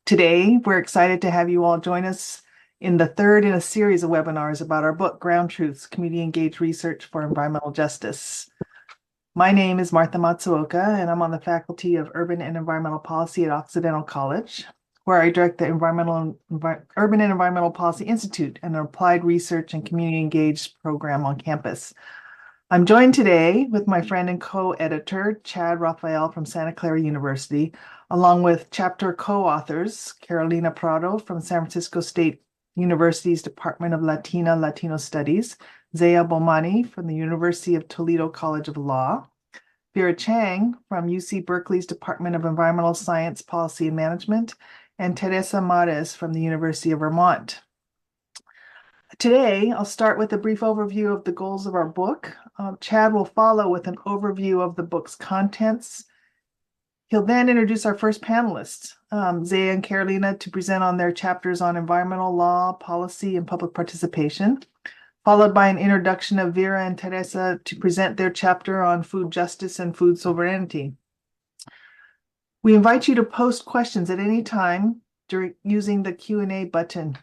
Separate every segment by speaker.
Speaker 1: Today, we're excited to have you all join us in the third in a series of webinars about our book, Ground Truths, Community Engaged Research for Environmental Justice. My name is Martha Matsuoka, and I'm on the faculty of Urban and Environmental Policy at Occidental College, where I direct the Urban and Environmental Policy Institute, an applied research and community engaged program on campus. I'm joined today with my friend and co-editor, Chad Raphael from Santa Clara University, along with chapter co-authors, Carolina Prado from San Francisco State University's Department of Latino Studies, Zsea Bowmani from the University of Toledo College of Law, Vera Chang from UC Berkeley's Department of Environmental Science, Policy and Management, and Teresa Mares from the University of Vermont. Today, I'll start with a brief overview of the goals of our book. Chad will follow with an overview of the book's contents. He'll then introduce our first panelists, Zsea and Carolina, to present on their chapters on environmental law, policy, and public participation, followed by an introduction of Vera and Teresa to present their chapter on food justice and food sovereignty. We invite you to post questions at any time using the Q&A button.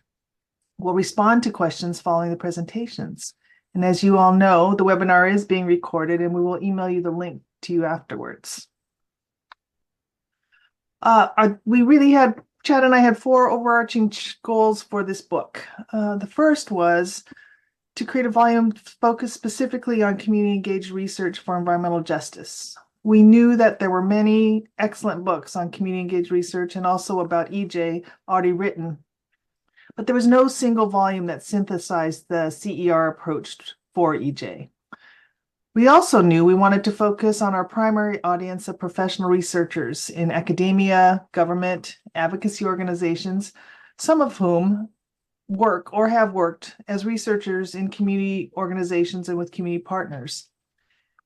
Speaker 1: We'll respond to questions following the presentations. And as you all know, the webinar is being recorded and we will email you the link to you afterwards. Chad and I had four overarching goals for this book. The first was to create a volume focused specifically on community engaged research for environmental justice. We knew that there were many excellent books on community engaged research and also about EJ already written, but there was no single volume that synthesized the CER approach for EJ. We also knew we wanted to focus on our primary audience of professional researchers in academia, government, advocacy organizations, some of whom work or have worked as researchers in community organizations and with community partners.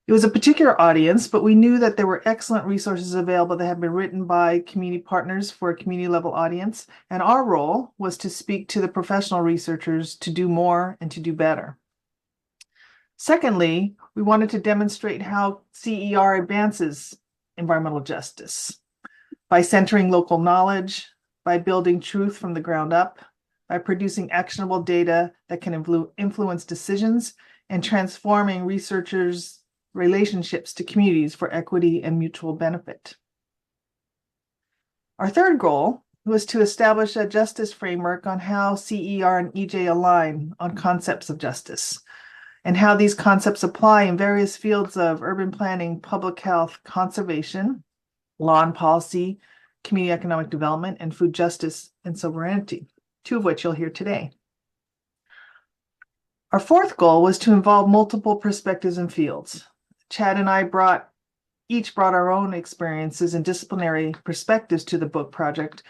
Speaker 1: It was a particular audience, but we knew that there were excellent resources available that had been written by community partners for a community level audience, and our role was to speak to the professional researchers to do more and to do better. Secondly, we wanted to demonstrate how CER advances environmental justice by centering local knowledge, by building truth from the ground up, by producing actionable data that can influence decisions, and transforming researchers' relationships to communities for equity and mutual benefit. Our third goal was to establish a justice framework on how CER and EJ align on concepts of justice and how these concepts apply in various fields of urban planning, public health, conservation, law and policy, community economic development, and food justice and sovereignty, two of which you'll hear today. Our fourth goal was to involve multiple perspectives and fields. Chad and I each brought our own experiences and disciplinary perspectives to the book project,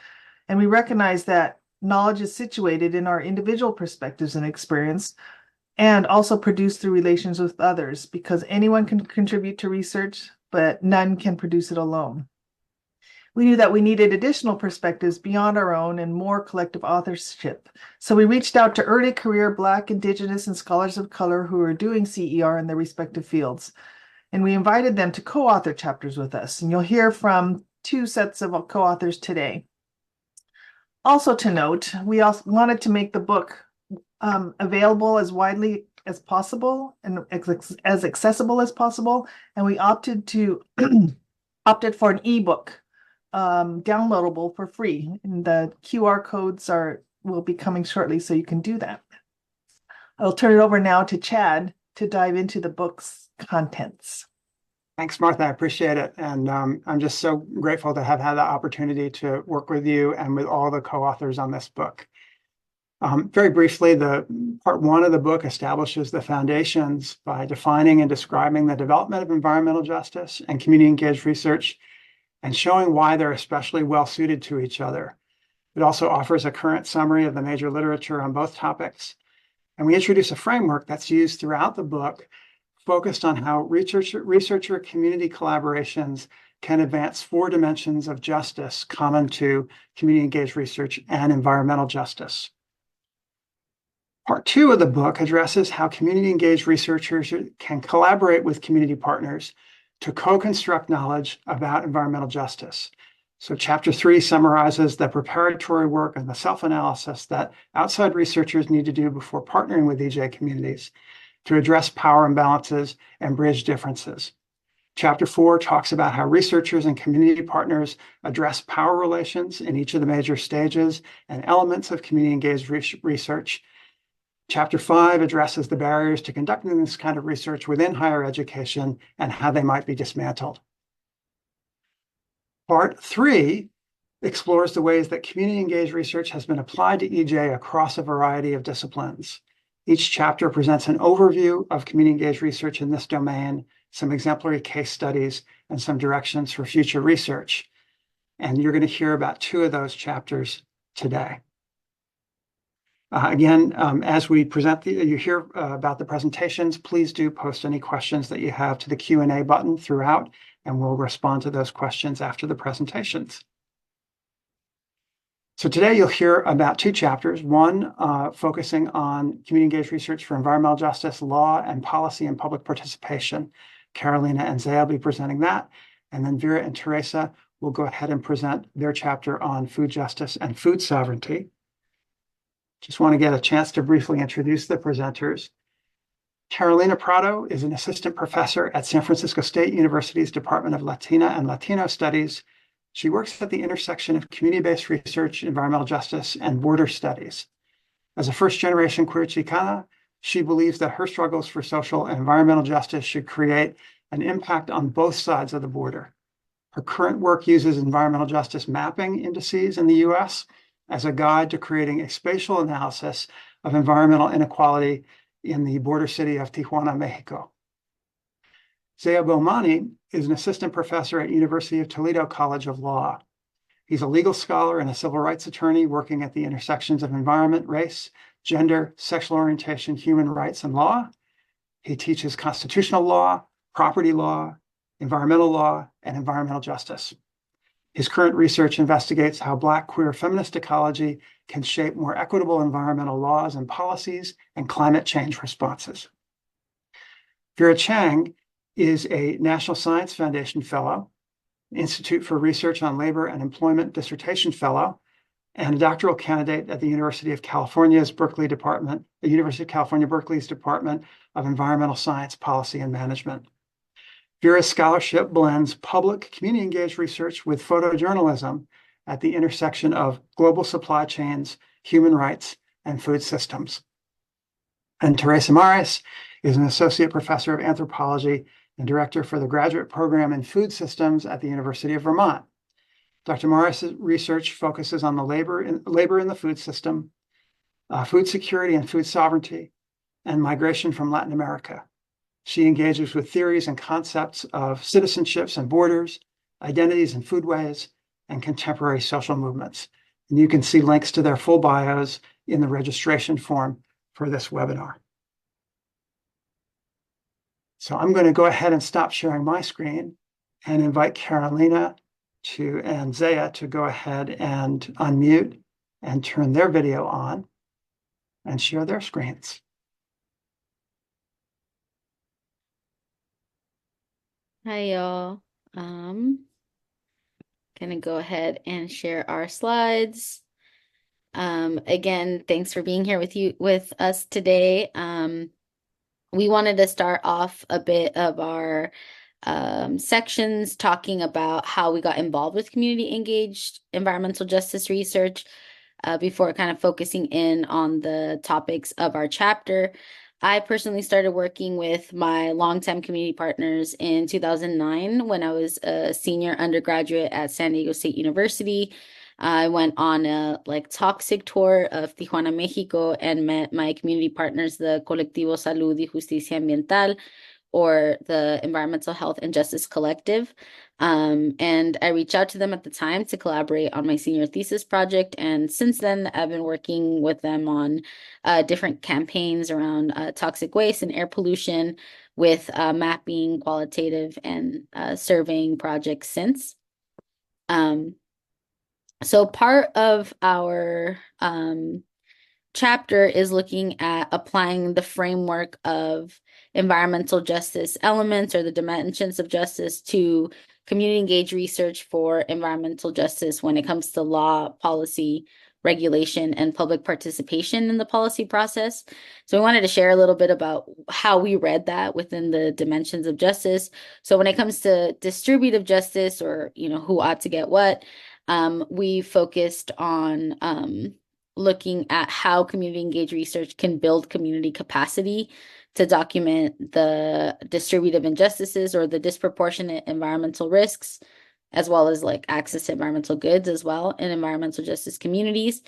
Speaker 1: and we recognize that knowledge is situated in our individual perspectives and experience, and also produced through relations with others, because anyone can contribute to research, but none can produce it alone. We knew that we needed additional perspectives beyond our own and more collective authorship. So we reached out to early career Black, Indigenous, and scholars of color who are doing CER in their respective fields. And we invited them to co-author chapters with us. And you'll hear from two sets of co-authors today. Also to note, we also wanted to make the book available as widely as possible and as accessible as possible. And we opted for an ebook downloadable for free. And the QR codes will be coming shortly, so you can do that. I'll turn it over now to Chad to dive into the book's contents.
Speaker 2: Thanks, Martha. I appreciate it. And I'm just so grateful to have had the opportunity to work with you and with all the co-authors on this book. Very briefly, the part one of the book establishes the foundations by defining and describing the development of environmental justice and community engaged research and showing why they're especially well suited to each other. It also offers a current summary of the major literature on both topics. And we introduce a framework that's used throughout the book, focused on how researcher community collaborations can advance four dimensions of justice common to community engaged research and environmental justice. Part two of the book addresses how community engaged researchers can collaborate with community partners to co-construct knowledge about environmental justice. So chapter 3 summarizes the preparatory work and the self-analysis that outside researchers need to do before partnering with EJ communities to address power imbalances and bridge differences. Chapter 4 talks about how researchers and community partners address power relations in each of the major stages and elements of community-engaged research. Chapter 5 addresses the barriers to conducting this kind of research within higher education and how they might be dismantled. Part 3 explores the ways that community-engaged research has been applied to EJ across a variety of disciplines. Each chapter presents an overview of community-engaged research in this domain, some exemplary case studies, and some directions for future research. And you're going to hear about 2 of those chapters today. Again, as we present, you hear about the presentations, please do post any questions that you have to the Q&A button throughout, and we'll respond to those questions after the presentations. So today you'll hear about 2 chapters, one focusing on community-engaged research for environmental justice, law, and policy and public participation. Carolina and Zsea will be presenting that, and then Vera and Teresa will go ahead and present their chapter on food justice and food sovereignty. Just want to get a chance to briefly introduce the presenters. Carolina Prado is an assistant professor at San Francisco State University's Department of Latina and Latino Studies. She works at the intersection of community-based research, environmental justice, and border studies. As a first-generation queer Chicana, she believes that her struggles for social and environmental justice should create an impact on both sides of the border. Her current work uses environmental justice mapping indices in the US as a guide to creating a spatial analysis of environmental inequality in the border city of Tijuana, Mexico. Zsea Bowmani is an assistant professor at University of Toledo College of Law. He's a legal scholar and a civil rights attorney working at the intersections of environment, race, gender, sexual orientation, human rights, and law. He teaches constitutional law, property law, environmental law, and environmental justice. His current research investigates how Black queer feminist ecology can shape more equitable environmental laws and policies and climate change responses. Vera Chang is a National Science Foundation Fellow, Institute for Research on Labor and Employment Dissertation Fellow, and a doctoral candidate at the University of California's Berkeley Department, the University of California, Berkeley's Department of Environmental Science, Policy, and Management. Vera's scholarship blends public community-engaged research with photojournalism at the intersection of global supply chains, human rights, and food systems. And Teresa Mares is an associate professor of anthropology and director for the graduate program in food systems at the University of Vermont. Dr. Mares' research focuses on the labor in the food system, food security and food sovereignty, and migration from Latin America. She engages with theories and concepts of citizenships and borders, identities and foodways, and contemporary social movements. And you can see links to their full bios in the registration form for this webinar. So I'm going to go ahead and stop sharing my screen and invite Carolina and Zsea to go ahead and unmute and turn their video on and share their screens.
Speaker 3: Hi, y'all. Gonna go ahead and share our slides. Again, thanks for being here with us today. We wanted to start off a bit of our sections talking about how we got involved with community engaged environmental justice research before kind of focusing in on the topics of our chapter. I personally started working with my longtime community partners in 2009 when I was a senior undergraduate at San Diego State University. I went on a toxic tour of Tijuana, Mexico, and met my community partners, the Colectivo Salud y Justicia Ambiental, or the Environmental Health and Justice Collective. And I reached out to them at the time to collaborate on my senior thesis project. And since then, I've been working with them on different campaigns around toxic waste and air pollution with mapping, qualitative, and surveying projects since. So part of our chapter is looking at applying the framework of environmental justice elements or the dimensions of justice to community engaged research for environmental justice when it comes to law, policy, regulation, and public participation in the policy process. So we wanted to share a little bit about how we read that within the dimensions of justice. So when it comes to distributive justice, or who ought to get what, we focused on looking at how community engaged research can build community capacity to document the distributive injustices or the disproportionate environmental risks, as well as like access to environmental goods as well in environmental justice communities.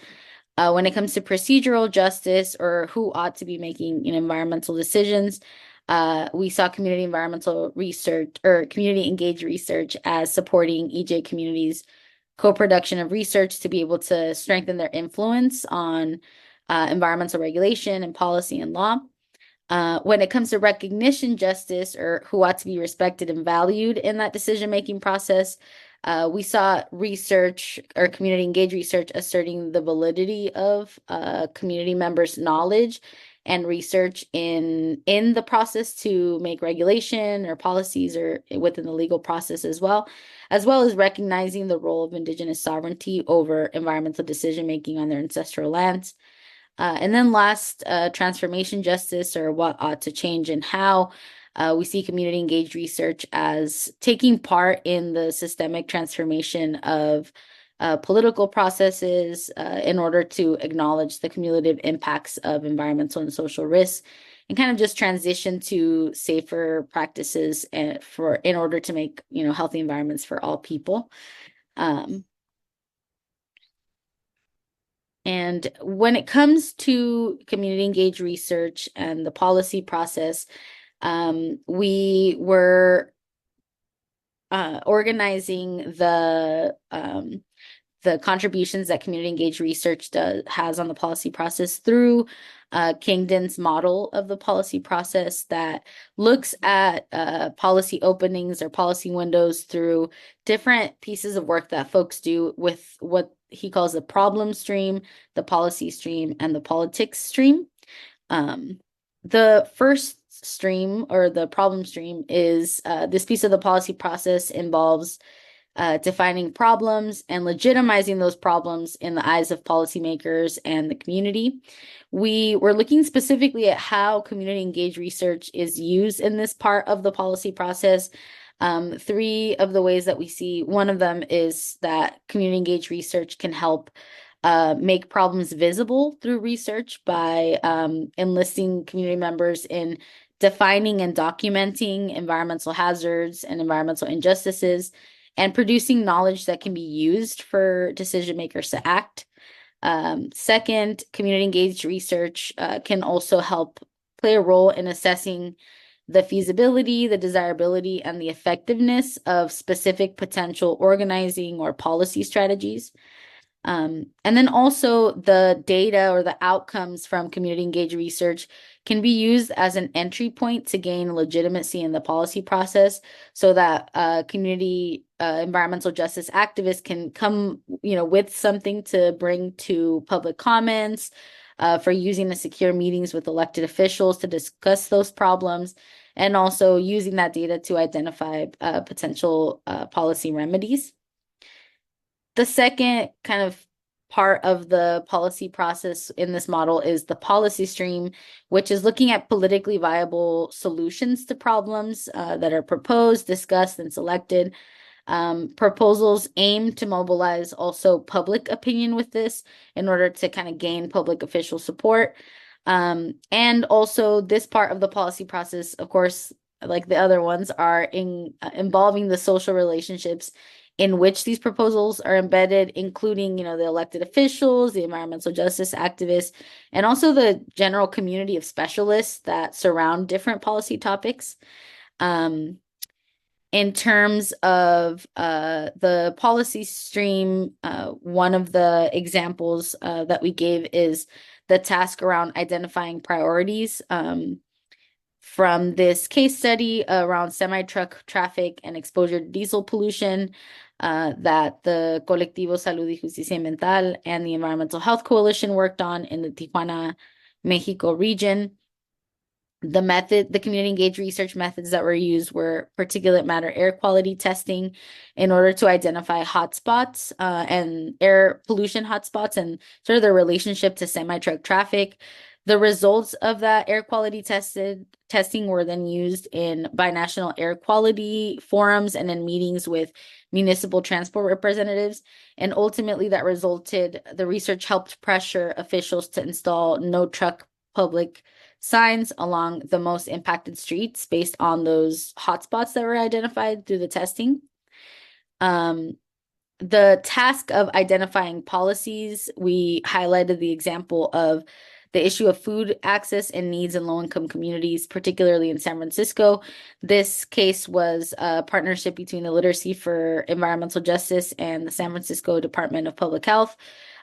Speaker 3: When it comes to procedural justice, or who ought to be making environmental decisions, we saw community environmental research or community engaged research as supporting EJ communities' co-production of research to be able to strengthen their influence on environmental regulation and policy and law. When it comes to recognition justice, or who ought to be respected and valued in that decision-making process, we saw research or community engaged research asserting the validity of community members' knowledge and research in the process to make regulation or policies or within the legal process as well as recognizing the role of Indigenous sovereignty over environmental decision-making on their ancestral lands. And then last, transformation justice, or what ought to change, and how we see community engaged research as taking part in the systemic transformation of political processes in order to acknowledge the cumulative impacts of environmental and social risks, and kind of just transition to safer practices in order to make healthy environments for all people. And when it comes to community engaged research and the policy process, we were organizing the contributions that community engaged research has on the policy process through Kingdon's model of the policy process that looks at policy openings or policy windows through different pieces of work that folks do with what he calls the problem stream, the policy stream, and the politics stream. The first stream, or the problem stream, is this piece of the policy process involves defining problems and legitimizing those problems in the eyes of policymakers and the community. We were looking specifically at how community engaged research is used in this part of the policy process. Three of the ways that we see, one of them is that community engaged research can help make problems visible through research by enlisting community members in defining and documenting environmental hazards and environmental injustices, and producing knowledge that can be used for decision makers to act. Second, community engaged research can also help play a role in assessing the feasibility, the desirability, and the effectiveness of specific potential organizing or policy strategies. And then also the data or the outcomes from community engaged research can be used as an entry point to gain legitimacy in the policy process, so that community environmental justice activists can come, with something to bring to public comments, for using the secure meetings with elected officials to discuss those problems, and also using that data to identify potential policy remedies. The second kind of part of the policy process in this model is the policy stream, which is looking at politically viable solutions to problems that are proposed, discussed, and selected. Proposals aim to mobilize also public opinion with this in order to kind of gain public official support. And also this part of the policy process, of course, like the other ones, are involving the social relationships in which these proposals are embedded, including, the elected officials, the environmental justice activists, and also the general community of specialists that surround different policy topics. In terms of the policy stream, one of the examples that we gave is the task around identifying priorities from this case study around semi-truck traffic and exposure to diesel pollution that the Colectivo Salud y Justicia Ambiental and the Environmental Health Coalition worked on in the Tijuana, Mexico region. The community engaged research methods that were used were particulate matter air quality testing in order to identify hotspots and air pollution hotspots and sort of their relationship to semi-truck traffic. The results of that air quality testing were then used in binational air quality forums and in meetings with municipal transport representatives. And ultimately, the research helped pressure officials to install no truck public signs along the most impacted streets based on those hotspots that were identified through the testing. The task of identifying policies, we highlighted the example of the issue of food access and needs in low-income communities, particularly in San Francisco. This case was a partnership between the Literacy for Environmental Justice and the San Francisco Department of Public Health.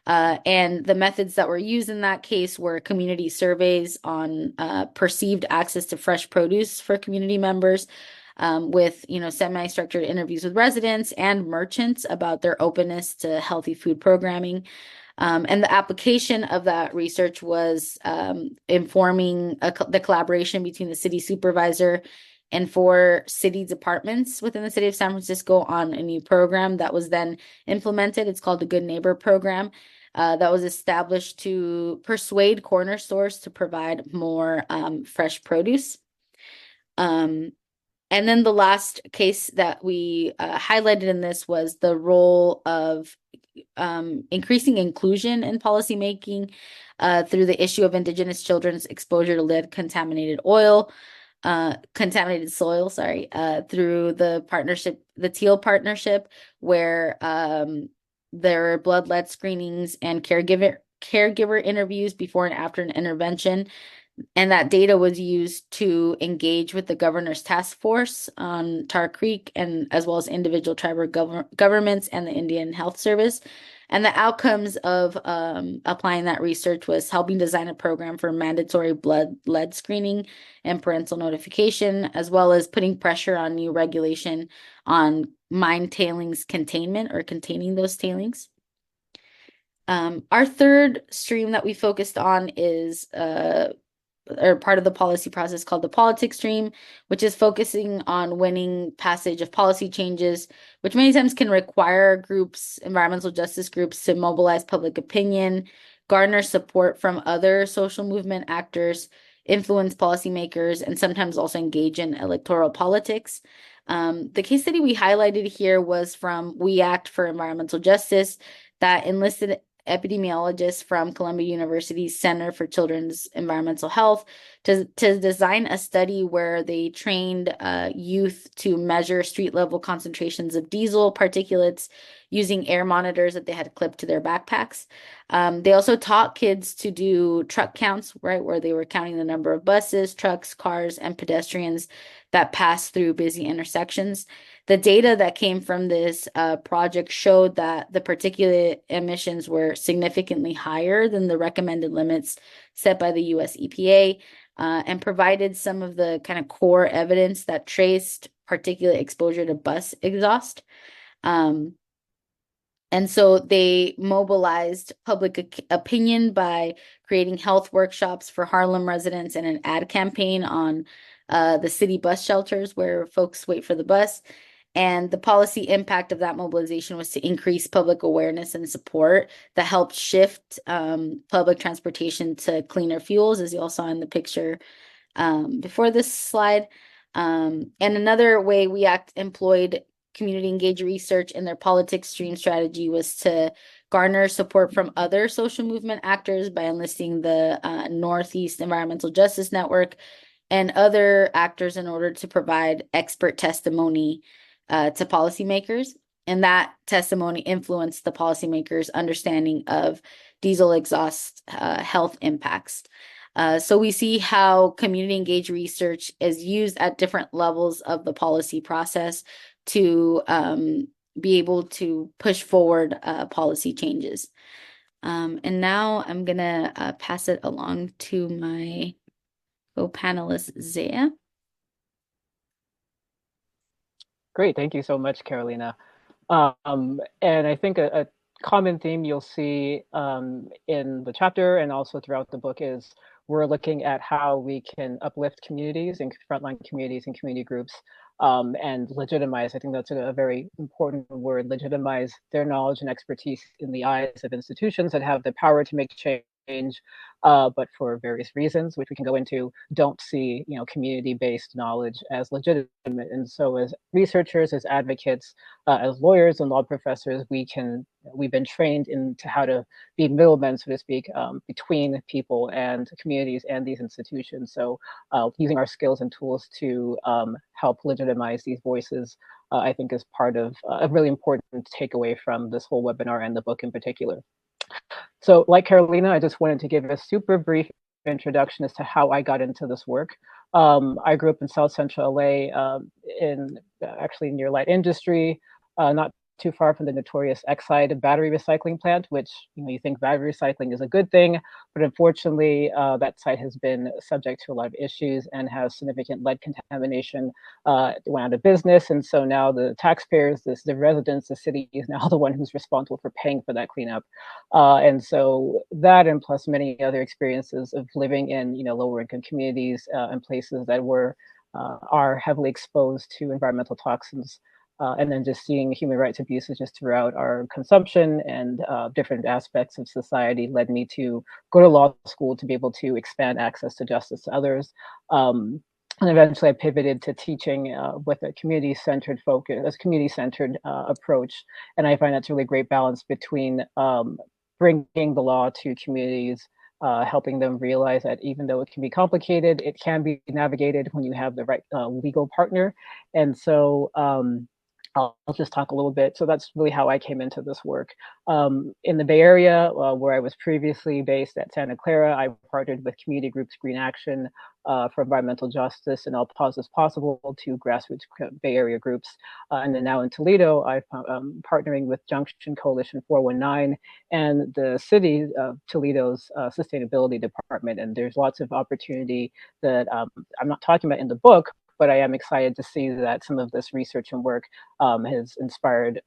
Speaker 3: And the methods that were used in that case were community surveys on perceived access to fresh produce for community members, with semi-structured interviews with residents and merchants about their openness to healthy food programming. And the application of that research was informing the collaboration between the city supervisor and 4 city departments within the city of San Francisco on a new program that was then implemented. It's called the Good Neighbor Program. That was established to persuade corner stores to provide more fresh produce. And then the last case that we highlighted in this was the role of increasing inclusion in policymaking through the issue of Indigenous children's exposure to lead contaminated soil, through the partnership, the Teal Partnership, where there are blood lead screenings and caregiver interviews before and after an intervention. And that data was used to engage with the governor's task force on Tar Creek, and as well as individual tribal governments and the Indian Health Service. And the outcomes of applying that research was helping design a program for mandatory blood lead screening and parental notification, as well as putting pressure on new regulation on mine tailings containment or containing those tailings. Our third stream that we focused on is or part of the policy process called the politics stream, which is focusing on winning passage of policy changes, which many times can require groups, environmental justice groups, to mobilize public opinion, garner support from other social movement actors, influence policymakers, and sometimes also engage in electoral politics. The case study we highlighted here was from We Act for Environmental Justice that enlisted epidemiologists from Columbia University's Center for Children's Environmental Health to design a study where they trained youth to measure street level concentrations of diesel particulates using air monitors that they had clipped to their backpacks. They also taught kids to do truck counts, right, where they were counting the number of buses, trucks, cars, and pedestrians that pass through busy intersections. The data that came from this project showed that the particulate emissions were significantly higher than the recommended limits set by the US EPA, and provided some of the kind of core evidence that traced particulate exposure to bus exhaust. And so they mobilized public opinion by creating health workshops for Harlem residents and an ad campaign on the city bus shelters where folks wait for the bus. And the policy impact of that mobilization was to increase public awareness and support that helped shift public transportation to cleaner fuels, as you all saw in the picture before this slide. And another way We Act employed community engaged research in their politics stream strategy was to garner support from other social movement actors by enlisting the Northeast Environmental Justice Network and other actors in order to provide expert testimony to policymakers. And that testimony influenced the policymakers' understanding of diesel exhaust health impacts. So we see how community engaged research is used at different levels of the policy process to be able to push forward policy changes. And now I'm gonna pass it along to my co-panelist, Zsea.
Speaker 4: Great, thank you so much, Carolina. And I think a common theme you'll see in the chapter and also throughout the book is we're looking at how we can uplift communities and frontline communities and community groups, and legitimize. I think that's a very important word, legitimize their knowledge and expertise in the eyes of institutions that have the power to make change, but for various reasons, which we can go into, don't see, community-based knowledge as legitimate. And so as researchers, as advocates, as lawyers and law professors, we've been trained into how to be middlemen, so to speak, between people and communities and these institutions. So using our skills and tools to help legitimize these voices, I think is part of a really important takeaway from this whole webinar and the book in particular. So like Carolina, I just wanted to give a super brief introduction as to how I got into this work. I grew up in South Central LA, actually near light industry, not too far from the notorious Exide battery recycling plant, which you think battery recycling is a good thing, but unfortunately that site has been subject to a lot of issues and has significant lead contamination. It went out of business, and so now the taxpayers, the residents, the city is now the one who's responsible for paying for that cleanup. And so that, and plus many other experiences of living in lower income communities and places that are heavily exposed to environmental toxins. And then just seeing human rights abuses just throughout our consumption and different aspects of society led me to go to law school to be able to expand access to justice to others. And eventually I pivoted to teaching with a community-centered focus, a community-centered approach. And I find that's a really great balance between bringing the law to communities, helping them realize that even though it can be complicated, it can be navigated when you have the right legal partner. And so I'll just talk a little bit. So that's really how I came into this work. In the Bay Area, where I was previously based at Santa Clara, I partnered with community groups Green Action for environmental justice and All Pauses Possible, to grassroots Bay Area groups. And then now in Toledo, I'm partnering with Junction Coalition 419 and the city of Toledo's sustainability department. And there's lots of opportunity that I'm not talking about in the book, but I am excited to see that some of this research and work has inspired,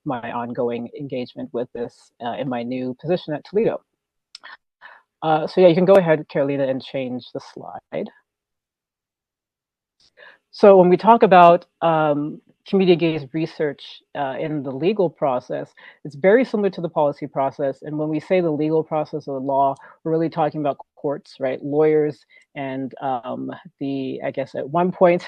Speaker 4: my ongoing engagement with this in my new position at Toledo. So yeah, you can go ahead, Carolina, and change the slide. So when we talk about community-engaged research in the legal process, it's very similar to the policy process. And when we say the legal process of the law, we're really talking about courts, right? Lawyers and I guess at one point,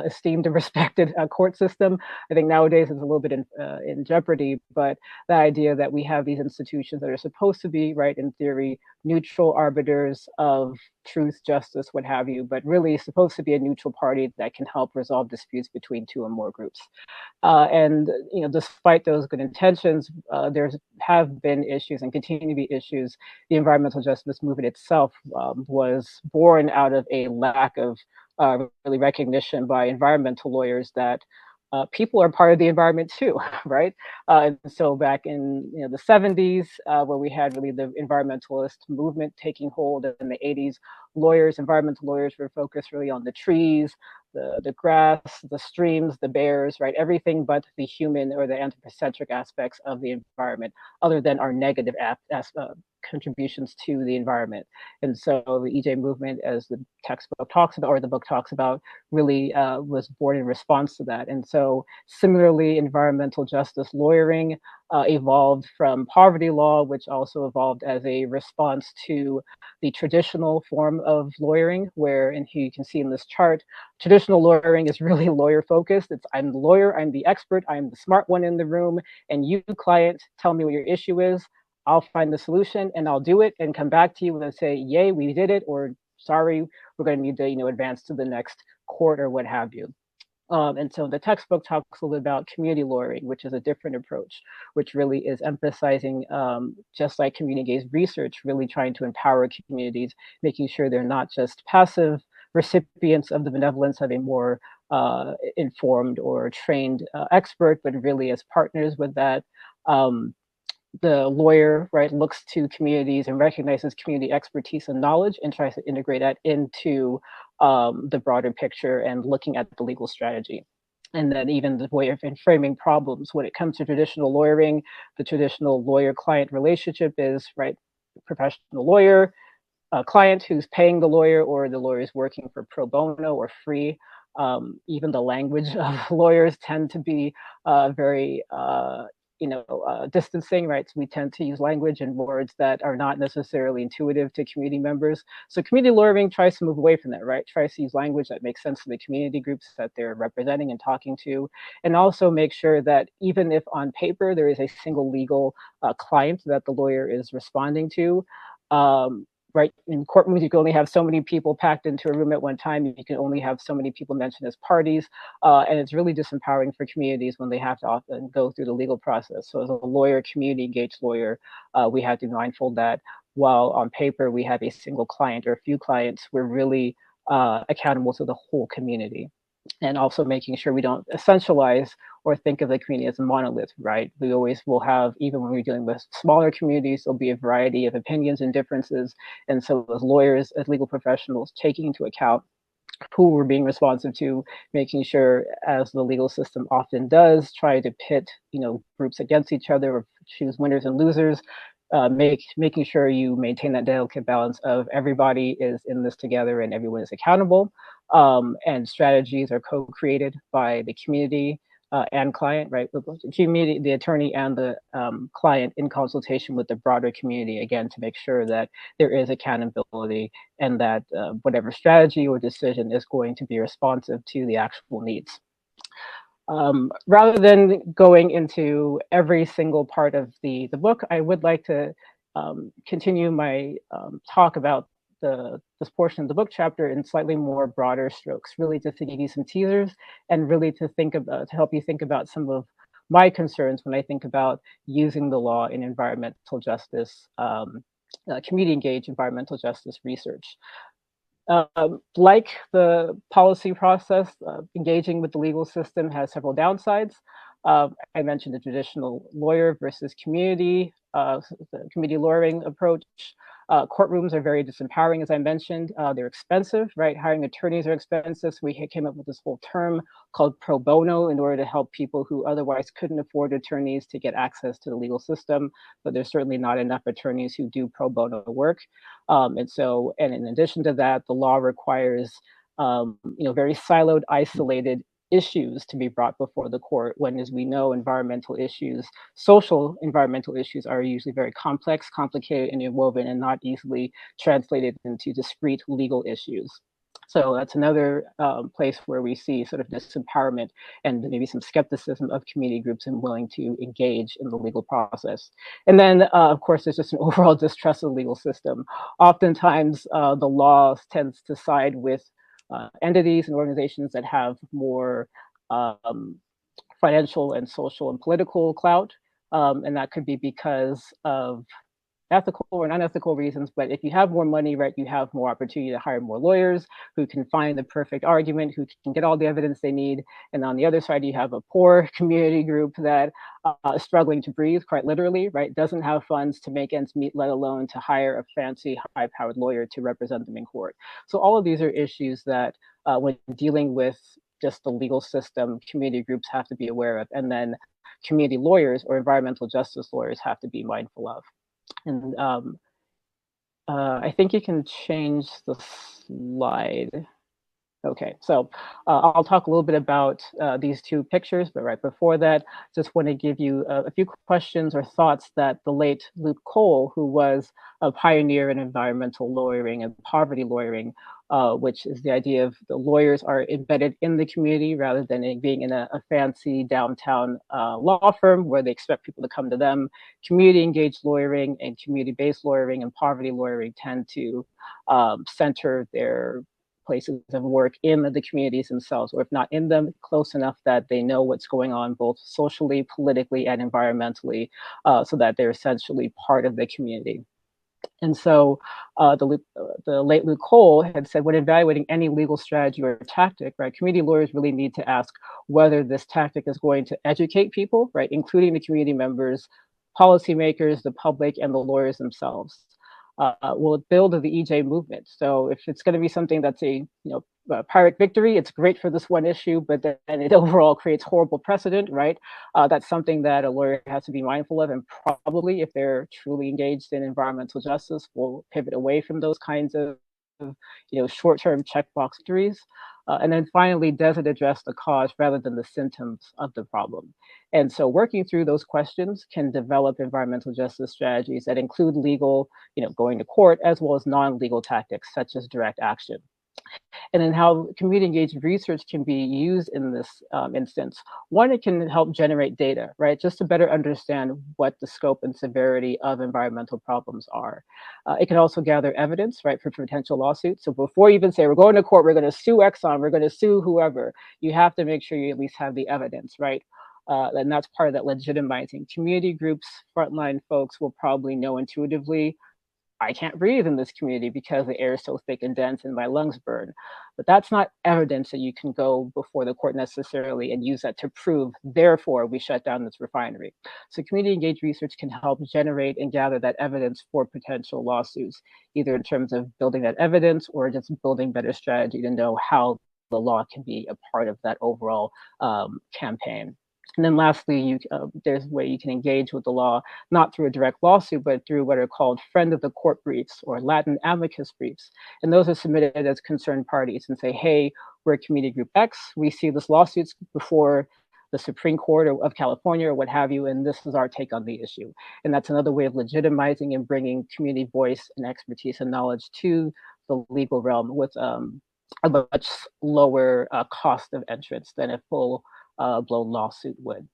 Speaker 4: esteemed and respected court system. I think nowadays it's a little bit in jeopardy, but the idea that we have these institutions that are supposed to be, right, in theory, neutral arbiters of truth, justice, what have you, but really supposed to be a neutral party that can help resolve disputes between two or more groups. And despite those good intentions, there have been issues and continue to be issues. The environmental justice movement itself was born out of a lack of really recognition by environmental lawyers that people are part of the environment too, right? And so back in the 70s, where we had really the environmentalist movement taking hold, in the 80s, environmental lawyers were focused really on the trees, the grass, the streams, the bears, right? Everything but the human or the anthropocentric aspects of the environment, other than our negative contributions to the environment. And so the EJ movement, as the textbook talks about, or the book talks about, really was born in response to that. And so similarly, environmental justice lawyering evolved from poverty law, which also evolved as a response to the traditional form of lawyering, where, and here you can see in this chart, traditional lawyering is really lawyer focused. It's, I'm the lawyer, I'm the expert, I'm the smart one in the room, and you, client, tell me what your issue is. I'll find the solution and I'll do it and come back to you and say, yay, we did it, or sorry, we're going to need to advance to the next court or what have you. And so the textbook talks a little about community lawyering, which is a different approach, which really is emphasizing, just like community-engaged research, really trying to empower communities, making sure they're not just passive recipients of the benevolence of a more informed or trained expert, but really as partners with that. The lawyer, right, looks to communities and recognizes community expertise and knowledge and tries to integrate that into the broader picture and looking at the legal strategy. And then even the way of framing problems when it comes to traditional lawyering, the traditional lawyer-client relationship is, right, professional lawyer, client who's paying the lawyer, or the lawyer is working for pro bono or free. Even the language of lawyers tend to be very distancing, right? So we tend to use language and words that are not necessarily intuitive to community members. So community lawyering tries to move away from that, right? Tries to use language that makes sense to the community groups that they're representing and talking to, and also make sure that even if on paper there is a single legal client that the lawyer is responding to, right, in courtrooms, you can only have so many people packed into a room at one time. You can only have so many people mentioned as parties. And it's really disempowering for communities when they have to often go through the legal process. So as a lawyer, community engaged lawyer, we have to be mindful that while on paper we have a single client or a few clients, we're really accountable to the whole community. And also making sure we don't essentialize or think of the community as a monolith, right? We always will have, even when we're dealing with smaller communities, there'll be a variety of opinions and differences. And so as lawyers, as legal professionals, taking into account who we're being responsive to, making sure, as the legal system often does, try to pit, groups against each other or choose winners and losers, making sure you maintain that delicate balance of everybody is in this together and everyone is accountable. And strategies are co-created by the community and client, right? The community, the attorney, and the client in consultation with the broader community, again, to make sure that there is accountability and that whatever strategy or decision is going to be responsive to the actual needs. Rather than going into every single part of the book, I would like to continue my talk about this portion of the book chapter in slightly more broader strokes, really just to give you some teasers and really to help you think about some of my concerns when I think about using the law in environmental justice, community engaged environmental justice research. Like the policy process, engaging with the legal system has several downsides. I mentioned the traditional lawyer versus community lawyering approach. Courtrooms are very disempowering, as I mentioned. They're expensive, right? Hiring attorneys are expensive. So we came up with this whole term called pro bono in order to help people who otherwise couldn't afford attorneys to get access to the legal system. But there's certainly not enough attorneys who do pro bono work. And in addition to that, the law requires very siloed, isolated issues to be brought before the court, when, as we know, social environmental issues are usually very complex, complicated, and interwoven, and not easily translated into discrete legal issues. So that's another place where we see sort of disempowerment and maybe some skepticism of community groups and willing to engage in the legal process. And then, of course, there's just an overall distrust of the legal system. Oftentimes, the law tends to side with entities and organizations that have more financial and social and political clout. And that could be because of ethical or unethical reasons. But if you have more money, right, you have more opportunity to hire more lawyers who can find the perfect argument, who can get all the evidence they need. And on the other side, you have a poor community group that is struggling to breathe, quite literally, right, doesn't have funds to make ends meet, let alone to hire a fancy, high-powered lawyer to represent them in court. So all of these are issues that when dealing with just the legal system, community groups have to be aware of. And then community lawyers or environmental justice lawyers have to be mindful of. And I think you can change the slide. Okay, so I'll talk a little bit about these two pictures, but right before that, just want to give you a few questions or thoughts that the late Luke Cole, who was a pioneer in environmental lawyering and poverty lawyering, which is the idea of the lawyers are embedded in the community rather than being in a fancy downtown law firm where they expect people to come to them. Community engaged lawyering and community-based lawyering and poverty lawyering tend to center their places of work in the communities themselves, or if not in them, close enough that they know what's going on both socially, politically, and environmentally, so that they're essentially part of the community. And so the late Luke Cole had said, when evaluating any legal strategy or tactic, right, community lawyers really need to ask whether this tactic is going to educate people, right, including the community members, policymakers, the public, and the lawyers themselves. Will it build the EJ movement? So if it's going to be something that's a Pyrrhic victory. It's great for this one issue, but then it overall creates horrible precedent, right? That's something that a lawyer has to be mindful of, and probably, if they're truly engaged in environmental justice, will pivot away from those kinds of short-term checkbox victories. And then finally, does it address the cause rather than the symptoms of the problem? And so working through those questions can develop environmental justice strategies that include legal, going to court, as well as non-legal tactics such as direct action. And then how community engaged research can be used in this instance. One, it can help generate data, right? Just to better understand what the scope and severity of environmental problems are. It can also gather evidence, right, for potential lawsuits. So before you even say, we're going to court, we're going to sue Exxon, we're going to sue whoever, you have to make sure you at least have the evidence, right? And that's part of that legitimizing. Community groups, frontline folks will probably know intuitively, I can't breathe in this community because the air is so thick and dense and my lungs burn. But that's not evidence that you can go before the court necessarily and use that to prove, therefore, we shut down this refinery. So community engaged research can help generate and gather that evidence for potential lawsuits, either in terms of building that evidence or just building better strategy to know how the law can be a part of that overall campaign. And then lastly, there's a way you can engage with the law, not through a direct lawsuit, but through what are called friend of the court briefs or Latin amicus briefs. And those are submitted as concerned parties and say, hey, we're Community Group X. We see this lawsuit's before the Supreme Court of California or what have you, and this is our take on the issue. And that's another way of legitimizing and bringing community voice and expertise and knowledge to the legal realm with a much lower cost of entrance than a full blown lawsuit would.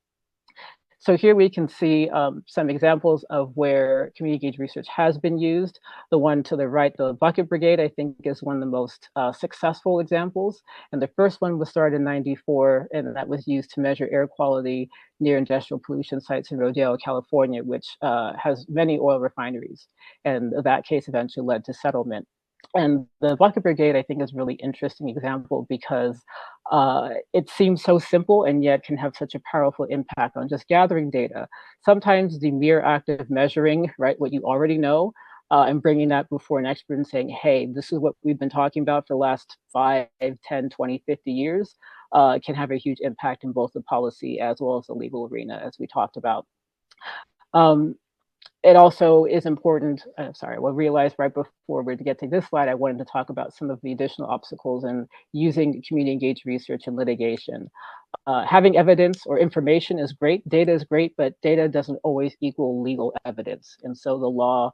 Speaker 4: So here we can see some examples of where community engaged research has been used. The one to the right, the Bucket Brigade, I think is one of the most successful examples. And the first one was started in '94, and that was used to measure air quality near industrial pollution sites in Rodeo, California, which has many oil refineries. And that case eventually led to settlement. And the Bucket Brigade, I think, is a really interesting example because it seems so simple and yet can have such a powerful impact on just gathering data. Sometimes the mere act of measuring, right, what you already know, and bringing that before an expert and saying, hey, this is what we've been talking about for the last 5, 10, 20, 50 years, can have a huge impact in both the policy as well as the legal arena, as we talked about. It also is important, we'll realize right before we get to this slide, I wanted to talk about some of the additional obstacles in using community engaged research and litigation. Having evidence or information is great, data is great, but data doesn't always equal legal evidence. And so the law,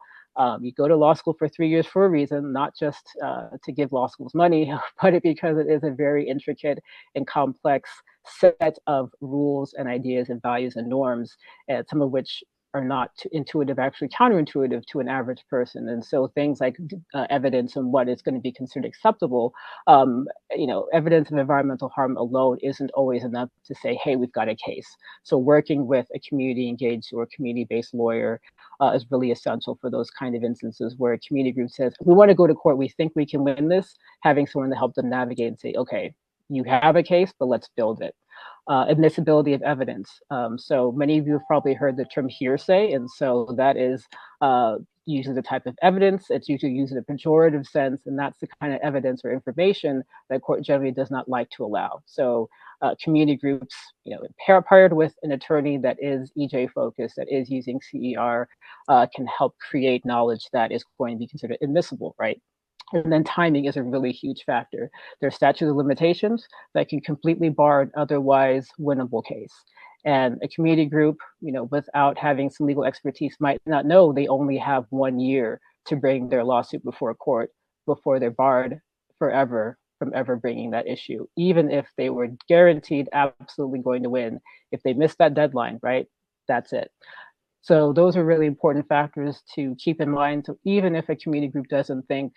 Speaker 4: you go to law school for 3 years for a reason, not just to give law schools money, but because it is a very intricate and complex set of rules and ideas and values and norms, some of which are not intuitive, actually counterintuitive to an average person. And so things like evidence and what is going to be considered acceptable, evidence of environmental harm alone isn't always enough to say, hey, we've got a case. So working with a community engaged or community-based lawyer is really essential for those kind of instances where a community group says, we want to go to court, we think we can win this, having someone to help them navigate and say, okay, you have a case, but let's build it. Admissibility of evidence. So many of you have probably heard the term hearsay, and so that is usually the type of evidence. It's usually used in a pejorative sense, and that's the kind of evidence or information that court generally does not like to allow. So community groups, paired with an attorney that is EJ focused, that is using CER, can help create knowledge that is going to be considered admissible, right? And then timing is a really huge factor. There are statutes of limitations that can completely bar an otherwise winnable case. And a community group, without having some legal expertise might not know they only have 1 year to bring their lawsuit before a court before they're barred forever from ever bringing that issue, even if they were guaranteed absolutely going to win. If they miss that deadline, right, that's it. So those are really important factors to keep in mind. So even if a community group doesn't think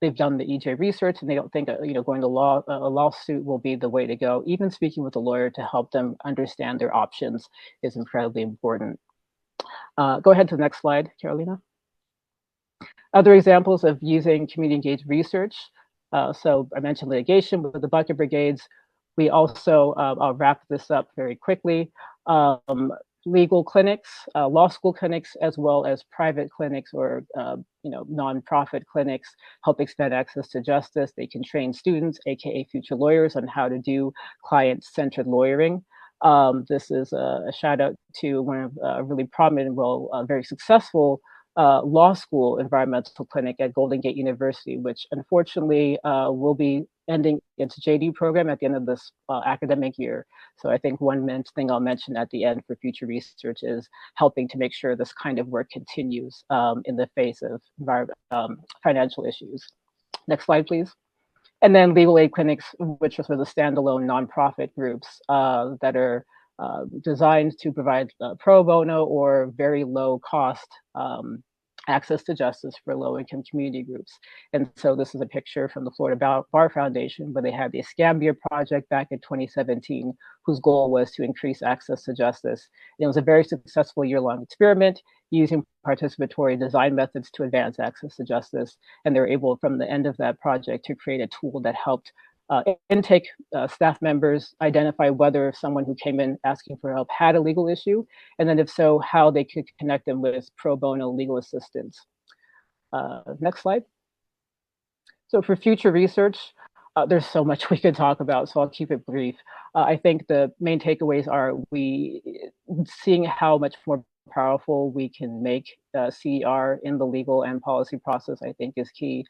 Speaker 4: they've done the EJ research and they don't think going to a lawsuit will be the way to go, even speaking with a lawyer to help them understand their options is incredibly important. Go ahead to the next slide, Carolina. Other examples of using community engaged research. So I mentioned litigation with the bucket brigades. We also, I'll wrap this up very quickly, legal clinics, law school clinics, as well as private clinics or nonprofit clinics help expand access to justice. They can train students, aka future lawyers, on how to do client-centered lawyering. This is a shout out to one of a really prominent, very successful law school environmental clinic at Golden Gate University, which unfortunately will be ending its JD program at the end of this academic year. So I think one thing I'll mention at the end for future research is helping to make sure this kind of work continues in the face of financial issues. Next slide, please. And then legal aid clinics, which are sort of the standalone nonprofit groups that are designed to provide pro bono or very low cost access to justice for low-income community groups. And so this is a picture from the Florida Bar Foundation, where they had the Escambia Project back in 2017, whose goal was to increase access to justice. And it was a very successful year-long experiment using participatory design methods to advance access to justice. And they were able, from the end of that project, to create a tool that helped intake staff members identify whether someone who came in asking for help had a legal issue, and then if so, how they could connect them with pro bono legal assistance. Next slide. So for future research, there's so much we could talk about, so I'll keep it brief. I think the main takeaways are seeing how much more powerful we can make CER in the legal and policy process, I think is key.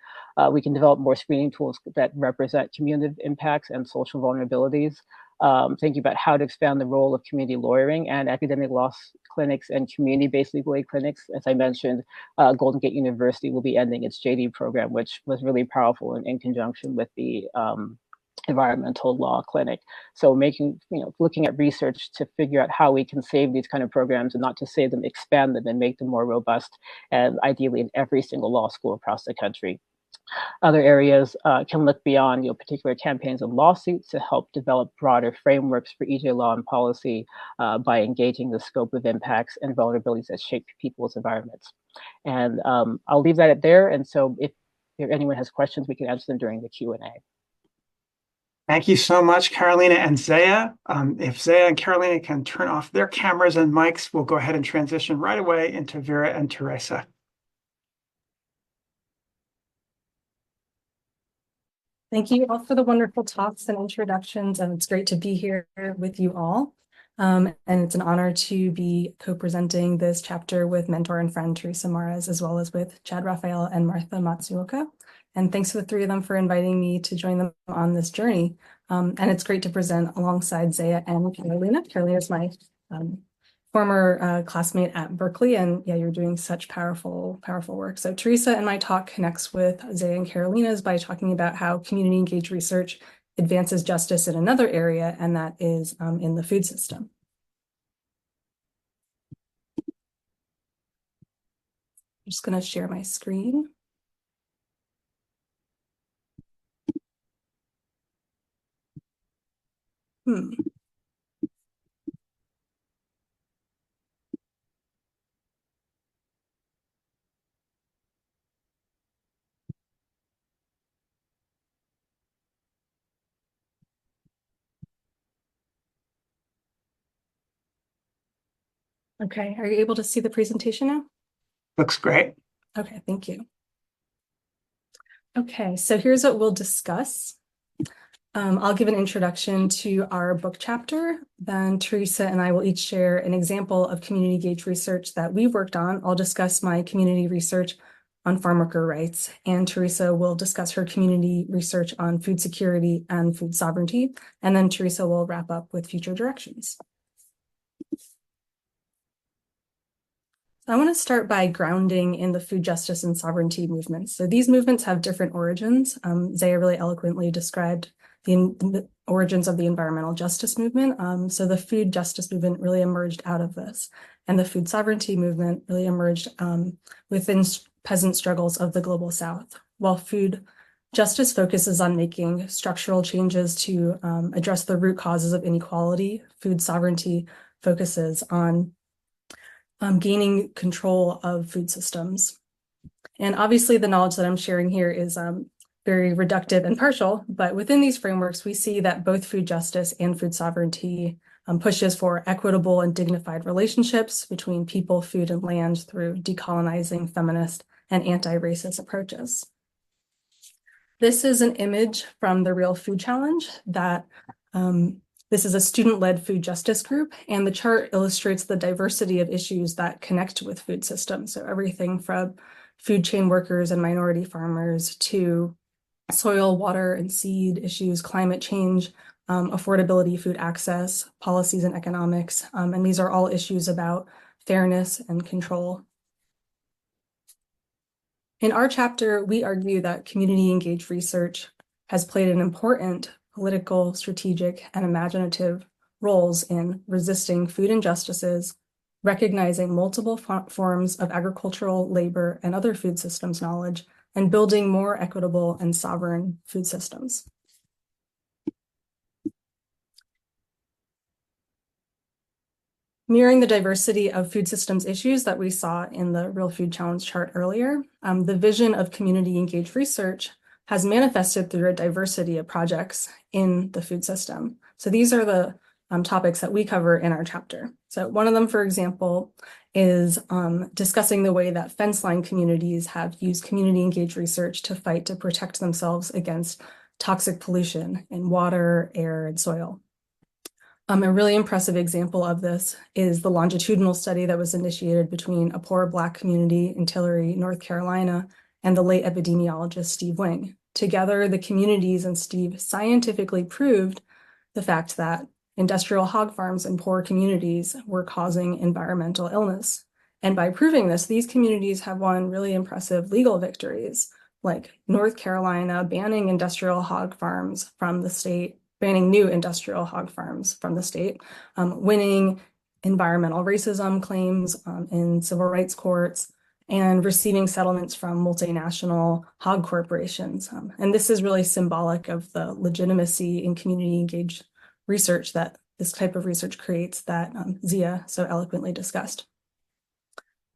Speaker 4: We can develop more screening tools that represent cumulative impacts and social vulnerabilities. Thinking about how to expand the role of community lawyering and academic law clinics and community-based legal aid clinics. As I mentioned, Golden Gate University will be ending its JD program, which was really powerful in conjunction with the environmental law clinic. So looking at research to figure out how we can save these kind of programs, and not to save them, expand them and make them more robust, and ideally in every single law school across the country. Other areas can look beyond particular campaigns and lawsuits to help develop broader frameworks for EJ law and policy by engaging the scope of impacts and vulnerabilities that shape people's environments. And I'll leave that there. And so if anyone has questions, we can answer them during the Q&A.
Speaker 2: Thank you so much, Carolina and Zsea. If Zsea and Carolina can turn off their cameras and mics, we'll go ahead and transition right away into Vera and Teresa.
Speaker 5: Thank you all for the wonderful talks and introductions, and it's great to be here with you all. And it's an honor to be co-presenting this chapter with mentor and friend Teresa Mares, as well as with Chad Raphael and Martha Matsuoka. And thanks to the three of them for inviting me to join them on this journey. And it's great to present alongside Zsea and Carolina. Carolina is my former classmate at Berkeley, and yeah, you're doing such powerful work. So Teresa and my talk connects with Zsea and Carolina's by talking about how community engaged research advances justice in another area, and that is in the food system. I'm just going to share my screen. Okay, are you able to see the presentation now?
Speaker 2: Looks great.
Speaker 5: Okay, thank you. Okay, so here's what we'll discuss. I'll give an introduction to our book chapter. Then Teresa and I will each share an example of community engaged research that we've worked on. I'll discuss my community research on farm worker rights, and Teresa will discuss her community research on food security and food sovereignty. And then Teresa will wrap up with future directions. I want to start by grounding in the food justice and sovereignty movements. So these movements have different origins. Zsea really eloquently described the origins of the environmental justice movement. So the food justice movement really emerged out of this. And the food sovereignty movement really emerged within peasant struggles of the global South. While food justice focuses on making structural changes to address the root causes of inequality, food sovereignty focuses on gaining control of food systems. And obviously the knowledge that I'm sharing here is very reductive and partial, but within these frameworks, we see that both food justice and food sovereignty pushes for equitable and dignified relationships between people, food, and land through decolonizing, feminist, and anti-racist approaches. This is an image from the Real Food Challenge that this is a student-led food justice group, and the chart illustrates the diversity of issues that connect with food systems. So everything from food chain workers and minority farmers to soil, water, and seed issues, climate change, affordability, food access, policies and economics. And these are all issues about fairness and control. In our chapter, we argue that community-engaged research has played an important political, strategic, and imaginative roles in resisting food injustices, recognizing multiple forms of agricultural, labor, and other food systems knowledge, and building more equitable and sovereign food systems. Mirroring the diversity of food systems issues that we saw in the Real Food Challenge chart earlier, the vision of community-engaged research has manifested through a diversity of projects in the food system. So these are the topics that we cover in our chapter. So one of them, for example, is discussing the way that fence line communities have used community-engaged research to fight to protect themselves against toxic pollution in water, air, and soil. A really impressive example of this is the longitudinal study that was initiated between a poor Black community in Tillery, North Carolina, and the late epidemiologist Steve Wing. Together, the communities and Steve scientifically proved the fact that industrial hog farms in poor communities were causing environmental illness. And by proving this, these communities have won really impressive legal victories, like North Carolina banning industrial hog farms from the state, banning new industrial hog farms from the state, winning environmental racism claims in civil rights courts, and receiving settlements from multinational hog corporations. And this is really symbolic of the legitimacy in community-engaged research that this type of research creates that Zsea so eloquently discussed.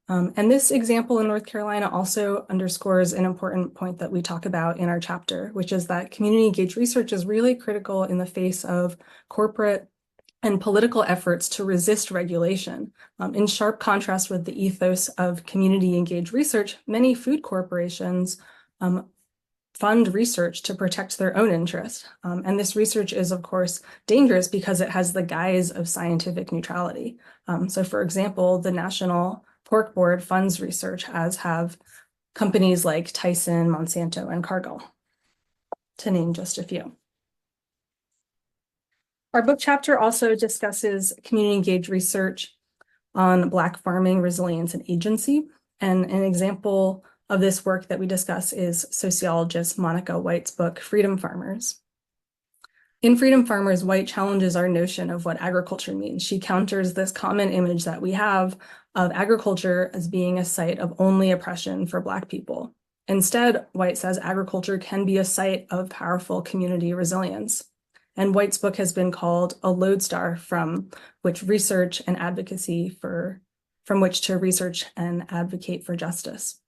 Speaker 5: And this example in North Carolina also underscores an important point that we talk about in our chapter, which is that community-engaged research is really critical in the face of corporate and political efforts to resist regulation. In sharp contrast with the ethos of community-engaged research, many food corporations fund research to protect their own interest. And this research is, of course, dangerous because it has the guise of scientific neutrality. So, for example, the National Pork Board funds research, as have companies like Tyson, Monsanto, and Cargill, to name just a few. Our book chapter also discusses community-engaged research on Black farming, resilience, and agency. And an example of this work that we discuss is sociologist Monica White's book, Freedom Farmers. In Freedom Farmers, White challenges our notion of what agriculture means. She counters this common image that we have of agriculture as being a site of only oppression for Black people. Instead, White says agriculture can be a site of powerful community resilience. And White's book has been called a lodestar from which research and advocacy from which to research and advocate for justice.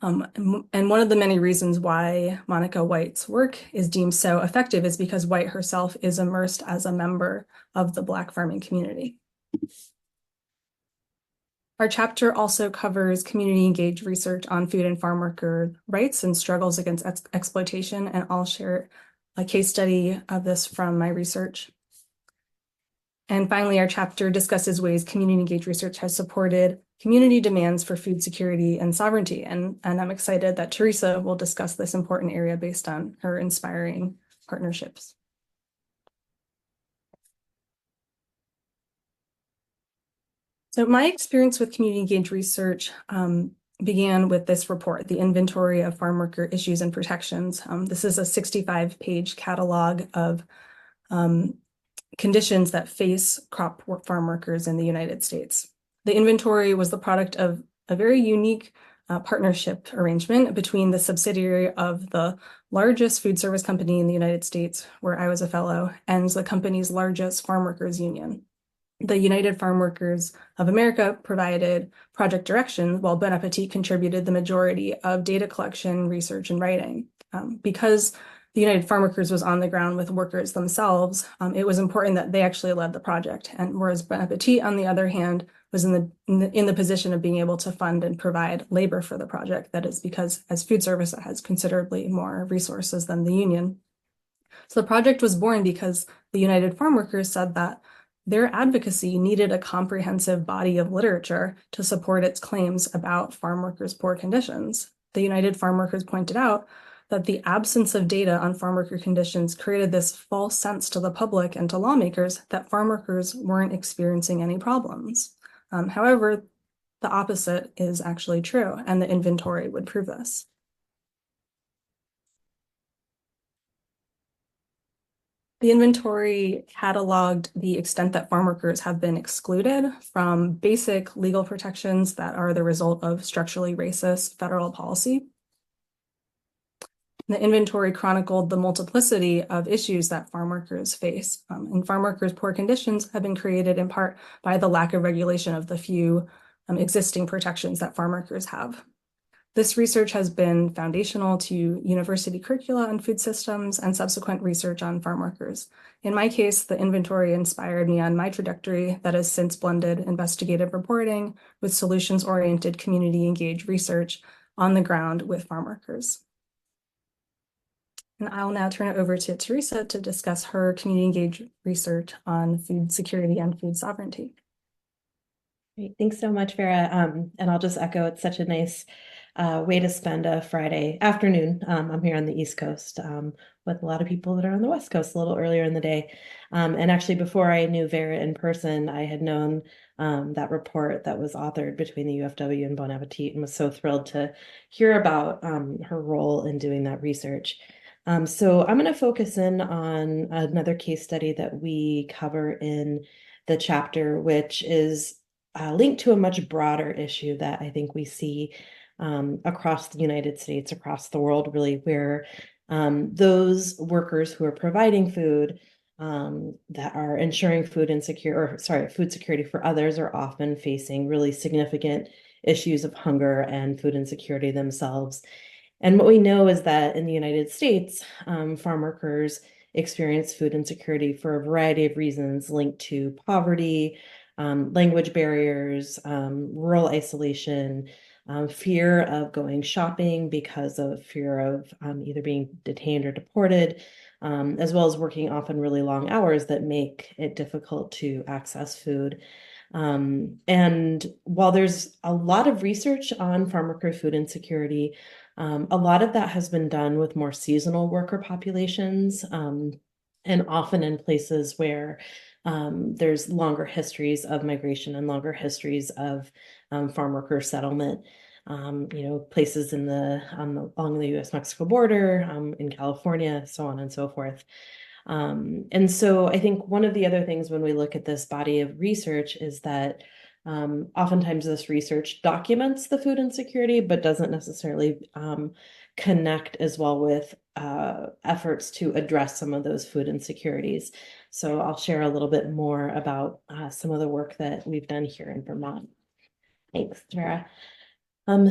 Speaker 5: And one of the many reasons why Monica White's work is deemed so effective is because White herself is immersed as a member of the Black farming community. Our chapter also covers community-engaged research on food and farm worker rights and struggles against exploitation, and I'll share a case study of this from my research. And finally, our chapter discusses ways community-engaged research has supported community demands for food security and sovereignty. And I'm excited that Teresa will discuss this important area based on her inspiring partnerships. So my experience with community-engaged research began with this report, the Inventory of Farm Worker Issues and Protections. This is a 65-page catalog of conditions that face crop farm workers in the United States. The inventory was the product of a very unique partnership arrangement between the subsidiary of the largest food service company in the United States, where I was a fellow, and the company's largest farm workers union. The United Farm Workers of America provided project direction, while Bon Appetit contributed the majority of data collection, research, and writing. Because the United Farm Workers was on the ground with workers themselves, it was important that they actually led the project. And whereas Bon Appetit, on the other hand, was in the position of being able to fund and provide labor for the project. That is because as food service, it has considerably more resources than the union. So the project was born because the United Farm Workers said that their advocacy needed a comprehensive body of literature to support its claims about farm workers' poor conditions. The United Farm Workers pointed out that the absence of data on farm worker conditions created this false sense to the public and to lawmakers that farm workers weren't experiencing any problems. However, the opposite is actually true, and the inventory would prove this. The inventory cataloged the extent that farm workers have been excluded from basic legal protections that are the result of structurally racist federal policy. The inventory chronicled the multiplicity of issues that farm workers face. And farm workers' poor conditions have been created in part by the lack of regulation of the few existing protections that farm workers have. This research has been foundational to university curricula on food systems and subsequent research on farm workers. In my case, the inventory inspired me on my trajectory that has since blended investigative reporting with solutions-oriented community-engaged research on the ground with farm workers. And I'll now turn it over to Teresa to discuss her community-engaged research on food security and food sovereignty.
Speaker 6: Great. Thanks so much, Vera. And I'll just echo, it's such a nice way to spend a Friday afternoon. I'm here on the East Coast with a lot of people that are on the West Coast a little earlier in the day. And actually, before I knew Vera in person, I had known that report that was authored between the UFW and Bon Appetit, and was so thrilled to hear about her role in doing that research. So I'm going to focus in on another case study that we cover in the chapter, which is linked to a much broader issue that I think we see across the United States, across the world, really, where those workers who are providing food that are ensuring food security for others are often facing really significant issues of hunger and food insecurity themselves. And what we know is that in the United States, farm workers experience food insecurity for a variety of reasons linked to poverty, language barriers, rural isolation, fear of going shopping because of fear of either being detained or deported, as well as working often really long hours that make it difficult to access food. And while there's a lot of research on farm worker food insecurity, a lot of that has been done with more seasonal worker populations, and often in places where there's longer histories of migration and longer histories of farm worker settlement. Places along the U.S.-Mexico border, in California, so on and so forth. And so I think one of the other things when we look at this body of research is that oftentimes this research documents the food insecurity, but doesn't necessarily connect as well with efforts to address some of those food insecurities. So I'll share a little bit more about some of the work that we've done here in Vermont. Thanks, Vera.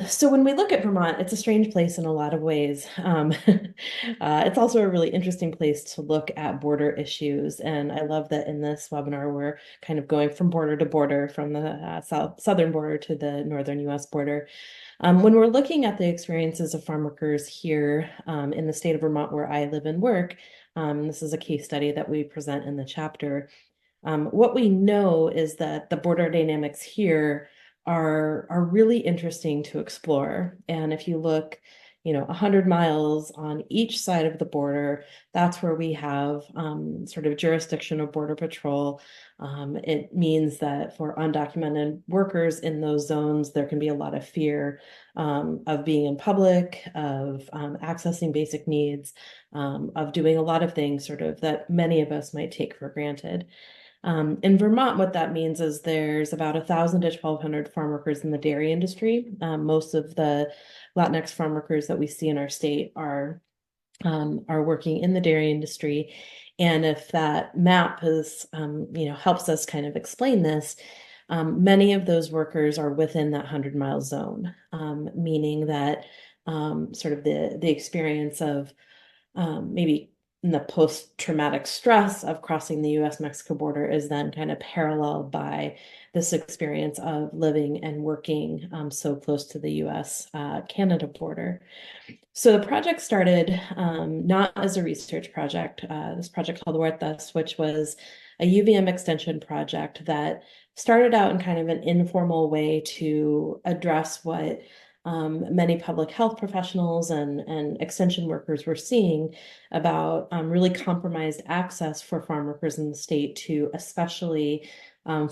Speaker 6: So when we look at Vermont, it's a strange place in a lot of ways. It's also a really interesting place to look at border issues. And I love that in this webinar, we're kind of going from border to border, from the southern border to the northern US border. When we're looking at the experiences of farm workers here in the state of Vermont, where I live and work, this is a case study that we present in the chapter. What we know is that the border dynamics here are really interesting to explore. And if you look, 100 miles on each side of the border, that's where we have sort of jurisdiction of Border Patrol. It means that for undocumented workers in those zones, there can be a lot of fear of being in public, of accessing basic needs, of doing a lot of things sort of that many of us might take for granted. In Vermont, what that means is there's about 1,000 to 1,200 farm workers in the dairy industry. Most of the Latinx farm workers that we see in our state are working in the dairy industry. And if that map is, helps us kind of explain this, many of those workers are within that 100-mile zone, meaning that sort of the experience of maybe in the post-traumatic stress of crossing the US-Mexico border is then kind of paralleled by this experience of living and working so close to the US-Canada border. So the project started not as a research project, this project called Huertas, which was a UVM extension project that started out in kind of an informal way to address what many public health professionals and extension workers were seeing about really compromised access for farm workers in the state to especially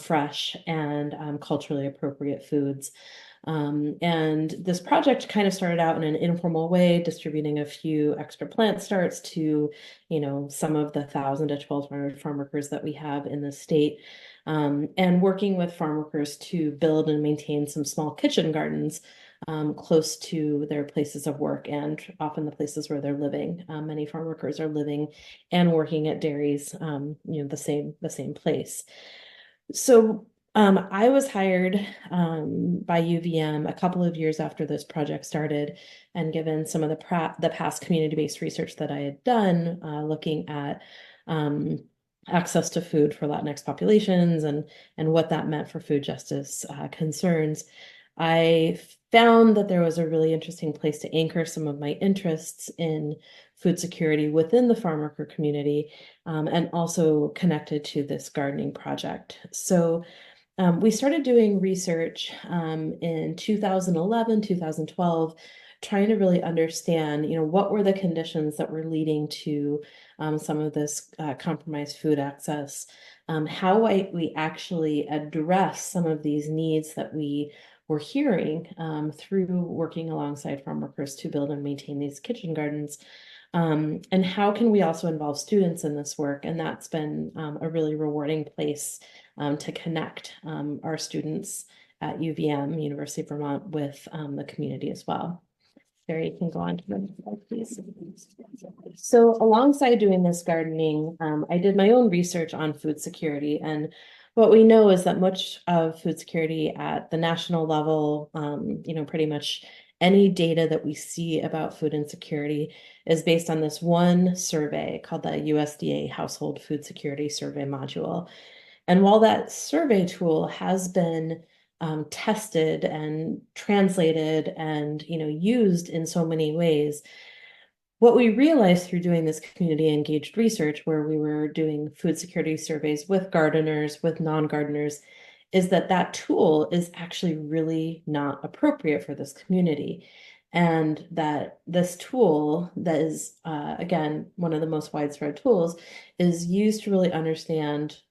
Speaker 6: fresh and culturally appropriate foods. And this project kind of started out in an informal way, distributing a few extra plant starts to, some of the 1,000 to 1,200 farm workers that we have in the state, and working with farm workers to build and maintain some small kitchen gardens close to their places of work and often the places where they're living. Many farm workers are living and working at dairies, the same place. So I was hired by UVM a couple of years after this project started, and given some of the past community-based research that I had done, looking at access to food for Latinx populations and what that meant for food justice concerns, I found that there was a really interesting place to anchor some of my interests in food security within the farm worker community, and also connected to this gardening project. So we started doing research in 2011, 2012, trying to really understand, what were the conditions that were leading to some of this compromised food access, how we actually address some of these needs that we were hearing through working alongside farm workers to build and maintain these kitchen gardens. And how can we also involve students in this work? And that's been a really rewarding place to connect our students at UVM, University of Vermont, with the community as well. Barry, you can go on to the next slide, please. So alongside doing this gardening, I did my own research on food security. And what we know is that much of food security at the national level, pretty much any data that we see about food insecurity is based on this one survey called the USDA Household Food Security Survey Module. And while that survey tool has been tested and translated and used in so many ways, what we realized through doing this community engaged research, where we were doing food security surveys with gardeners, with non-gardeners, is that tool is actually really not appropriate for this community. And that this tool that is, again, one of the most widespread tools, is used to really understandably,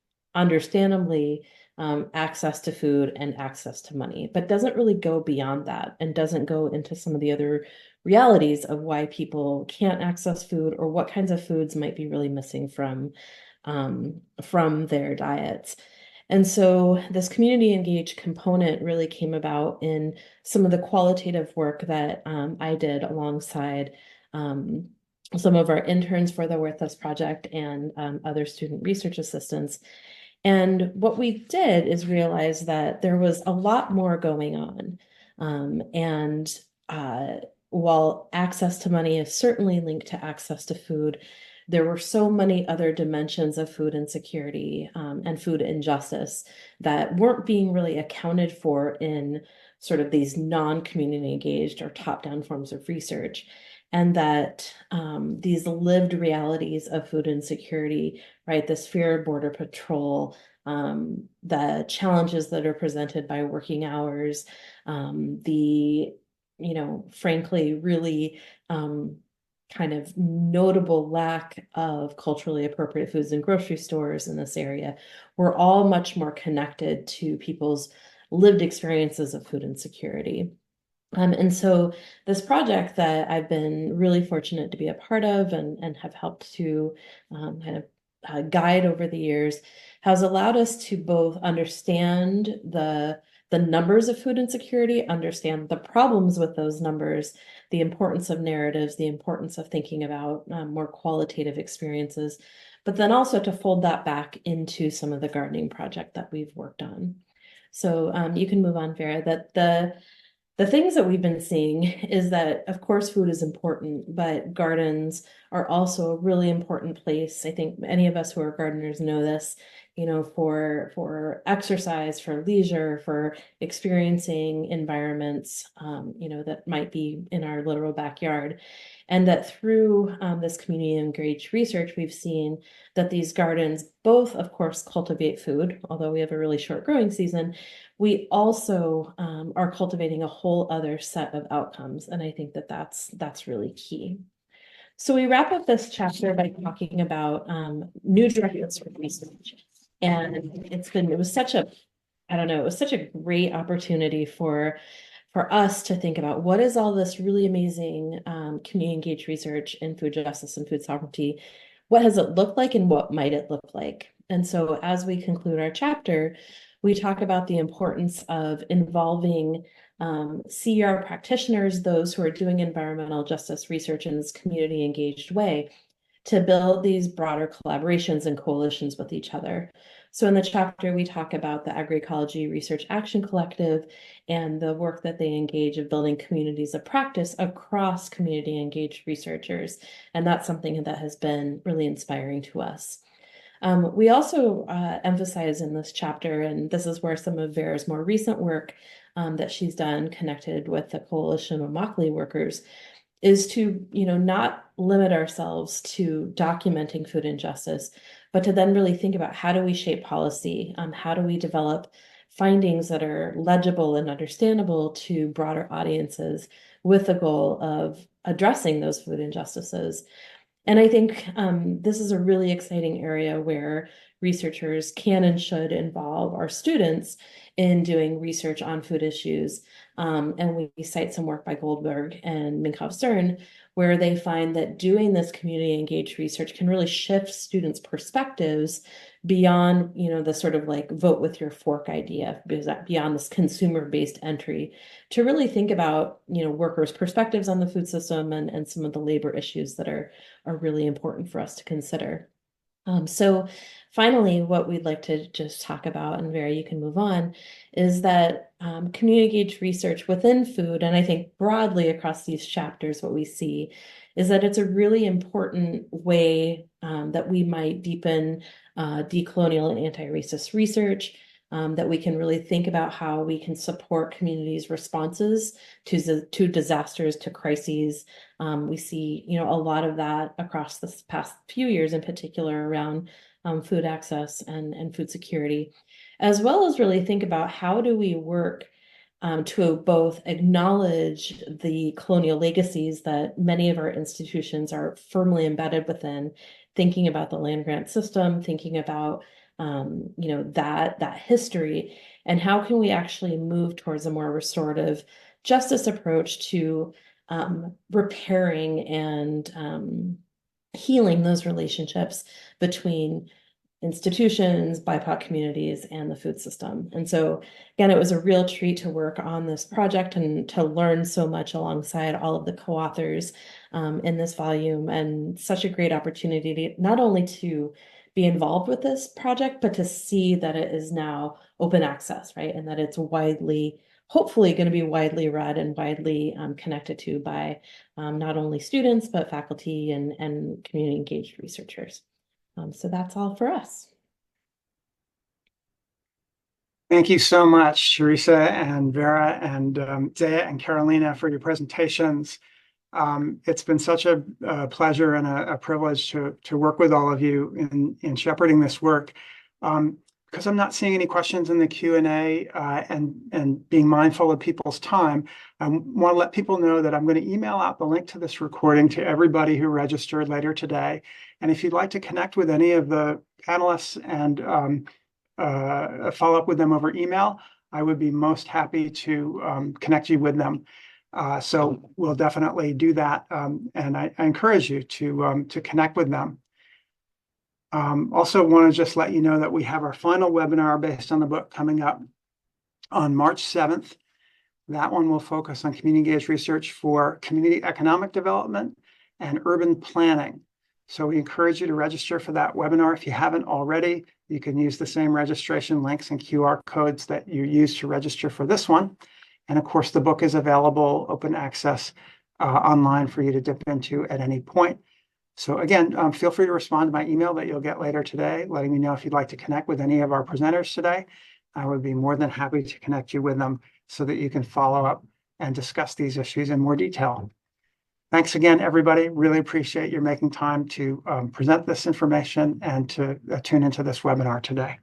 Speaker 6: access to food and access to money, but doesn't really go beyond that and doesn't go into some of the other realities of why people can't access food or what kinds of foods might be really missing from their diets. And so this community engaged component really came about in some of the qualitative work that I did alongside some of our interns for the Worth Us project and other student research assistants. And what we did is realize that there was a lot more going on. While access to money is certainly linked to access to food, there were so many other dimensions of food insecurity and food injustice that weren't being really accounted for in sort of these non-community engaged or top-down forms of research. And that these lived realities of food insecurity, right, this fear of border patrol, the challenges that are presented by working hours, frankly, really kind of notable lack of culturally appropriate foods in grocery stores in this area, were all much more connected to people's lived experiences of food insecurity. And so this project that I've been really fortunate to be a part of and have helped to guide over the years has allowed us to both understand the numbers of food insecurity, understand the problems with those numbers, the importance of narratives, the importance of thinking about more qualitative experiences, but then also to fold that back into some of the gardening project that we've worked on. So you can move on, Vera. The things that we've been seeing is that, of course, food is important, but gardens are also a really important place. I think many of us who are gardeners know this, for exercise, for leisure, for experiencing environments, that might be in our literal backyard. And that through this community engaged research, we've seen that these gardens both, of course, cultivate food, although we have a really short growing season. We also are cultivating a whole other set of outcomes. And I think that that's really key. So we wrap up this chapter by talking about new directives for research. And it was such a great opportunity for us to think about what is all this really amazing community engaged research in food justice and food sovereignty. What has it looked like and what might it look like? And so as we conclude our chapter, we talk about the importance of involving CER practitioners, those who are doing environmental justice research in this community engaged way, to build these broader collaborations and coalitions with each other. So in the chapter, we talk about the Agroecology Research Action Collective and the work that they engage of building communities of practice across community engaged researchers. And that's something that has been really inspiring to us. We also emphasize in this chapter, and this is where some of Vera's more recent work that she's done connected with the Coalition of Immokalee Workers, is to not limit ourselves to documenting food injustice, but to then really think about how do we shape policy, how do we develop findings that are legible and understandable to broader audiences with the goal of addressing those food injustices. And I think this is a really exciting area where researchers can and should involve our students in doing research on food issues. And we cite some work by Goldberg and Minkoff-Stern, where they find that doing this community engaged research can really shift students' perspectives beyond, the sort of like vote with your fork idea, beyond this consumer-based entry, to really think about, workers' perspectives on the food system and some of the labor issues that are really important for us to consider. So finally, what we'd like to just talk about, and Vera, you can move on, is that community engaged research within food, and I think broadly across these chapters, what we see is that it's a really important way that we might deepen decolonial and anti-racist research, that we can really think about how we can support communities' responses to disasters, to crises. We see, a lot of that across the past few years, in particular around food access and food security, as well as really think about how do we work to both acknowledge the colonial legacies that many of our institutions are firmly embedded within, thinking about the land grant system, thinking about that history, and how can we actually move towards a more restorative justice approach to repairing and healing those relationships between institutions, BIPOC communities, and the food system. And so, again, it was a real treat to work on this project and to learn so much alongside all of the co-authors in this volume, and such a great opportunity not only to be involved with this project, but to see that it is now open access, right? And that it's hopefully going to be widely read and widely connected to by not only students, but faculty and community engaged researchers. So that's all for us.
Speaker 2: Thank you so much, Teresa and Vera and Zsea and Carolina, for your presentations. It's been such a pleasure and a privilege to work with all of you in shepherding this work. Because I'm not seeing any questions in the Q&A and being mindful of people's time, I want to let people know that I'm going to email out the link to this recording to everybody who registered later today. And if you'd like to connect with any of the panelists and follow up with them over email, I would be most happy to connect you with them. So we'll definitely do that, and I encourage you to connect with them. Also want to just let you know that we have our final webinar based on the book coming up on March 7th. That one will focus on community engaged research for community economic development and urban planning. So we encourage you to register for that webinar. If you haven't already, you can use the same registration links and QR codes that you used to register for this one. And of course, the book is available open access online for you to dip into at any point. So again, feel free to respond to my email that you'll get later today, letting me know if you'd like to connect with any of our presenters today. I would be more than happy to connect you with them so that you can follow up and discuss these issues in more detail. Thanks again, everybody. Really appreciate your making time to present this information and to tune into this webinar today.